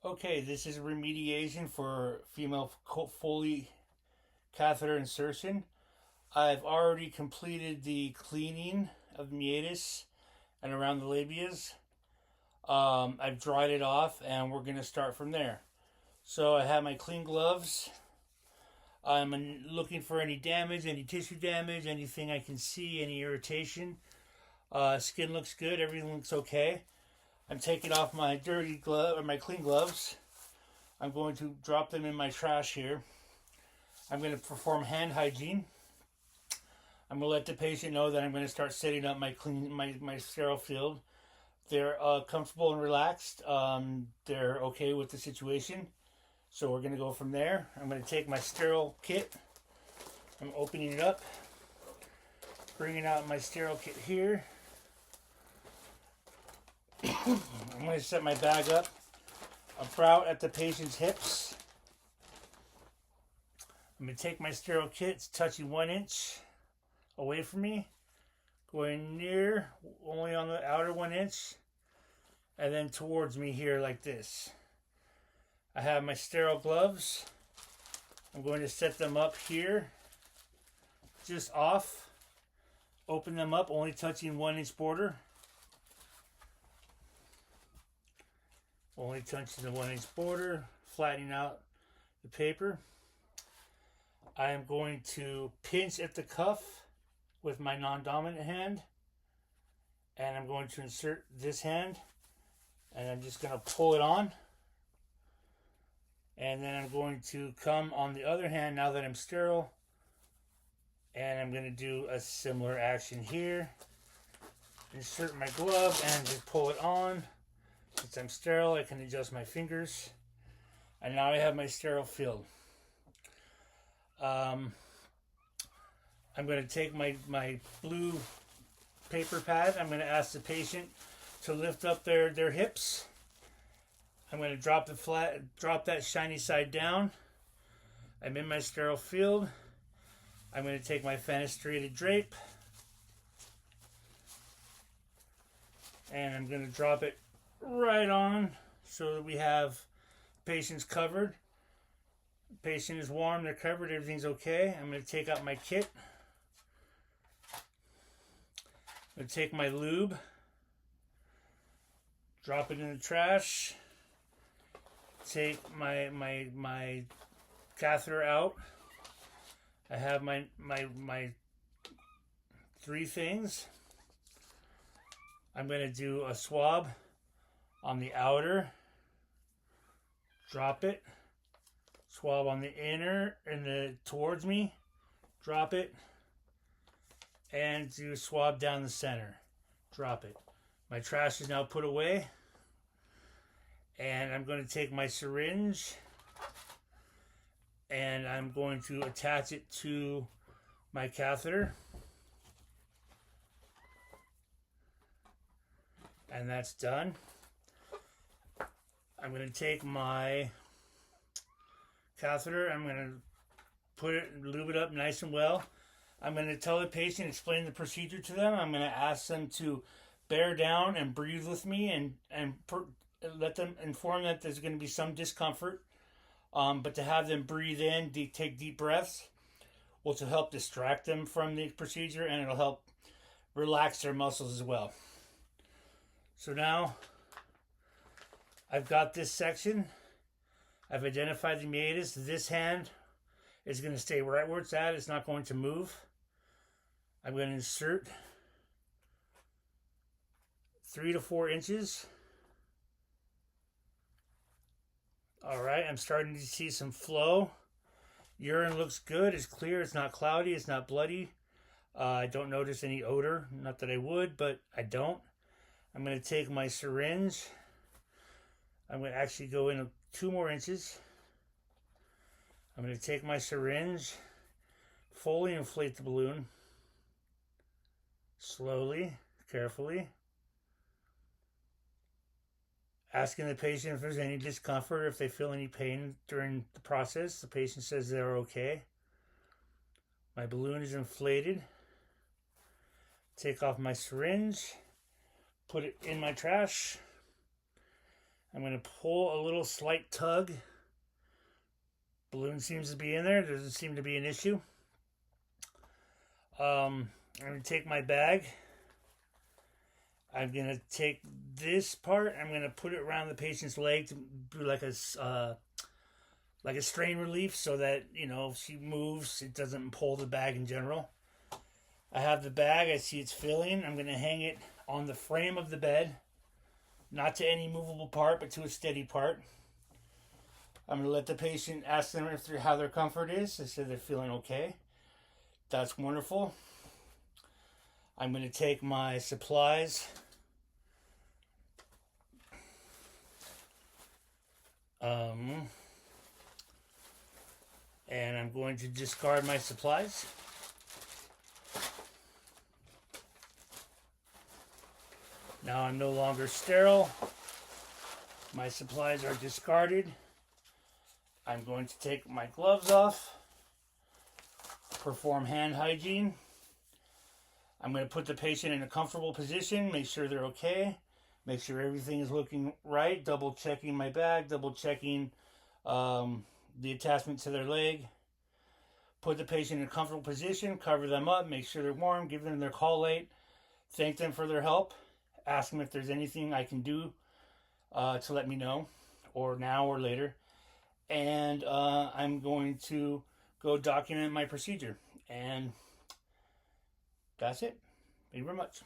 Okay, this is remediation for female foley catheter insertion. I've already completed the cleaning of the meatus and around the labias. I've dried it off and we're going to start from there. So I have my clean gloves. I'm looking for any damage, any tissue damage, anything I can see, any irritation. Skin looks good, everything looks okay. I'm taking off my dirty glove or my clean gloves. I'm going to drop them in my trash here. I'm going to perform hand hygiene. I'm going to let the patient know that I'm going to start setting up my sterile field. They're comfortable and relaxed. They're okay with the situation. So we're going to go from there. I'm going to take my sterile kit. I'm opening it up. Bringing out my sterile kit here. I'm going to set my bag up about at the patient's hips. I'm going to take my sterile kit, it's touching 1 inch away from me, going near, only on the outer 1 inch, and then towards me here like this. I have my sterile gloves. I'm going to set them up here, just off. Open them up, only touching 1 inch border. Only touching the 1 inch border, flattening out the paper. I am going to pinch at the cuff with my non-dominant hand, and I'm going to insert this hand, and I'm just going to pull it on, and then I'm going to come on the other hand now that I'm sterile, and I'm going to do a similar action here. Insert my glove and just pull it on. Since I'm sterile, I can adjust my fingers. And now I have my sterile field. I'm going to take my blue paper pad. I'm going to ask the patient to lift up their hips. I'm going to drop that shiny side down. I'm in my sterile field. I'm going to take my fenestrated drape. And I'm going to drop it right on so that we have patients covered. Patient is warm, they're covered, everything's okay. I'm going to take out my kit. I'm going to take my lube, drop it in the trash, take my catheter out. I have my 3 things. I'm going to do a swab on the outer, drop it, swab on the inner and towards me, drop it, and do a swab down the center, drop it. My trash is now put away, and I'm going to take my syringe and I'm going to attach it to my catheter, and that's done. I'm going to take my catheter, I'm going to put it, lube it up nice and well. I'm going to tell the patient, explain the procedure to them. I'm going to ask them to bear down and breathe with me and let them inform that there's going to be some discomfort. But to have them breathe in, take deep breaths, which will help distract them from the procedure, and it'll help relax their muscles as well. So now I've got this section. I've identified the meatus. This hand is going to stay right where it's at. It's not going to move. I'm going to insert 3 to 4 inches. All right, I'm starting to see some flow. Urine looks good. It's clear. It's not cloudy. It's not bloody. I don't notice any odor. Not that I would, but I don't. I'm going to take my syringe. I'm going to actually go in 2 more inches. I'm going to take my syringe, fully inflate the balloon, slowly, carefully, asking the patient if there's any discomfort, if they feel any pain during the process. The patient says they're okay. My balloon is inflated. Take off my syringe, put it in my trash. I'm going to pull a little slight tug. Balloon seems to be in there. Doesn't seem to be an issue. I'm going to take my bag. I'm going to take this part. I'm going to put it around the patient's leg to do like a strain relief so that, you know, if she moves, it doesn't pull the bag in general. I have the bag. I see it's filling. I'm going to hang it on the frame of the bed. Not to any movable part, but to a steady part. I'm going to let the patient ask them how their comfort is. They said they're feeling okay. That's wonderful. I'm going to take my supplies. And I'm going to discard my supplies. Now I'm no longer sterile. My supplies are discarded. I'm going to take my gloves off. Perform hand hygiene. I'm going to put the patient in a comfortable position, make sure they're okay, make sure everything is looking right, double checking my bag, double checking the attachment to their leg. Put the patient in a comfortable position, cover them up, make sure they're warm, give them their call light, thank them for their help, ask them if there's anything I can do to let me know, or now or later. And I'm going to go document my procedure. And that's it. Thank you very much.